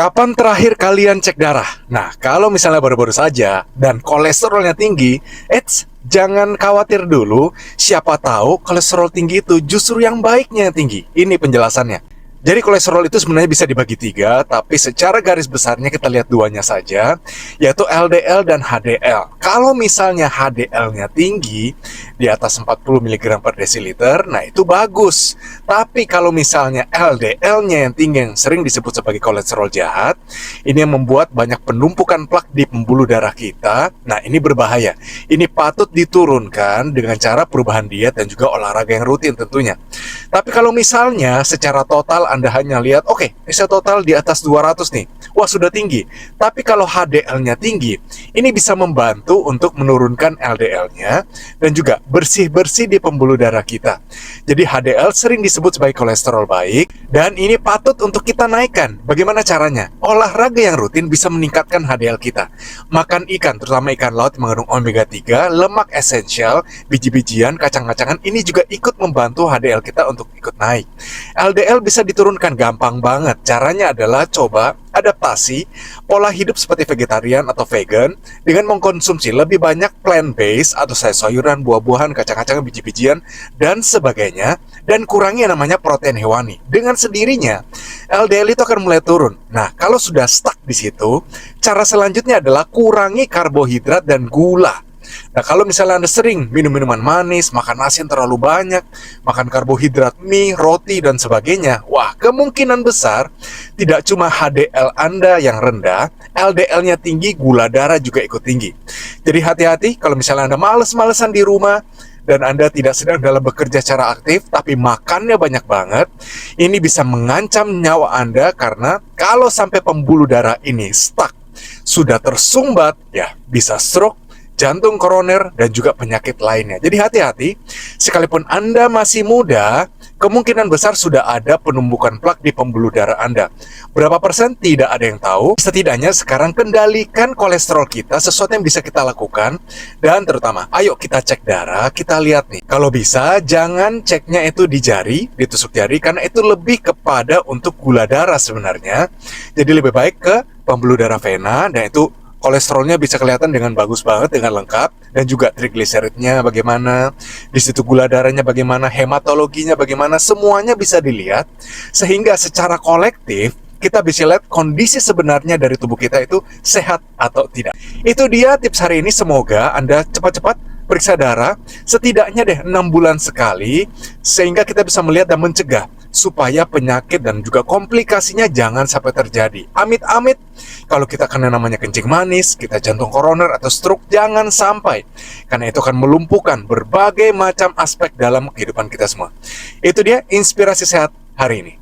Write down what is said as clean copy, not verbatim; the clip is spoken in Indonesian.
Kapan terakhir kalian cek darah? Nah, kalau misalnya baru-baru saja dan kolesterolnya tinggi, jangan khawatir dulu. Siapa tahu kolesterol tinggi itu justru yang baiknya yang tinggi. Ini penjelasannya. Jadi kolesterol itu sebenarnya bisa dibagi tiga, tapi secara garis besarnya kita lihat duanya saja, yaitu LDL dan HDL. Kalau misalnya HDL-nya tinggi, di atas 40 mg per desiliter, nah itu bagus. Tapi kalau misalnya LDL-nya yang tinggi, yang sering disebut sebagai kolesterol jahat, ini yang membuat banyak penumpukan plak di pembuluh darah kita. Nah ini berbahaya. Ini patut diturunkan dengan cara perubahan diet dan juga olahraga yang rutin tentunya. Tapi kalau misalnya secara total Anda hanya lihat, oke, saya total di atas 200 nih, wah sudah tinggi. Tapi kalau HDL-nya tinggi, ini bisa membantu untuk menurunkan LDL-nya dan juga bersih-bersih di pembuluh darah kita. Jadi HDL sering disebut sebagai kolesterol baik, dan ini patut untuk kita naikkan. Bagaimana caranya? Olahraga yang rutin bisa meningkatkan HDL kita. Makan ikan, terutama ikan laut yang mengandung omega 3, lemak esensial, biji-bijian, kacang-kacangan, ini juga ikut membantu HDL kita untuk ikut naik. LDL bisa diturunkan gampang banget. Caranya adalah coba adaptasi pola hidup seperti vegetarian atau vegan dengan mengkonsumsi lebih banyak plant-based atau sayur-sayuran, buah-buahan, kacang-kacangan, biji-bijian, dan sebagainya, dan kurangi yang namanya protein hewani. Dengan sendirinya, LDL itu akan mulai turun. Nah, kalau sudah stuck di situ, cara selanjutnya adalah kurangi karbohidrat dan gula. Nah, kalau misalnya Anda sering minum minuman manis, makan nasi yang terlalu banyak, makan karbohidrat, mie, roti, dan sebagainya, wah, kemungkinan besar tidak cuma HDL Anda yang rendah, LDL-nya tinggi, gula darah juga ikut tinggi. Jadi hati-hati kalau misalnya Anda males-malesan di rumah, dan Anda tidak sedang dalam bekerja secara aktif, tapi makannya banyak banget, ini bisa mengancam nyawa Anda karena kalau sampai pembuluh darah ini stuck, sudah tersumbat, ya bisa stroke, jantung koroner, dan juga penyakit lainnya. Jadi hati-hati, sekalipun Anda masih muda, kemungkinan besar sudah ada penumpukan plak di pembuluh darah Anda. Berapa persen? Tidak ada yang tahu. Setidaknya sekarang kendalikan kolesterol kita, sesuatu yang bisa kita lakukan. Dan terutama, ayo kita cek darah, kita lihat nih. Kalau bisa, jangan ceknya itu di jari, ditusuk jari, karena itu lebih kepada untuk gula darah sebenarnya. Jadi lebih baik ke pembuluh darah vena, dan itu kolesterolnya bisa kelihatan dengan bagus banget, dengan lengkap, dan juga trigliseridnya bagaimana, di situ gula darahnya bagaimana, hematologinya bagaimana, semuanya bisa dilihat, sehingga secara kolektif kita bisa lihat kondisi sebenarnya dari tubuh kita itu sehat atau tidak. Itu dia tips hari ini, semoga Anda cepat-cepat periksa darah, setidaknya 6 bulan sekali, sehingga kita bisa melihat dan mencegah supaya penyakit dan juga komplikasinya jangan sampai terjadi. Amit-amit, kalau kita kena namanya kencing manis, kita jantung koroner atau stroke, jangan sampai. Karena itu akan melumpuhkan berbagai macam aspek dalam kehidupan kita semua. Itu dia inspirasi sehat hari ini.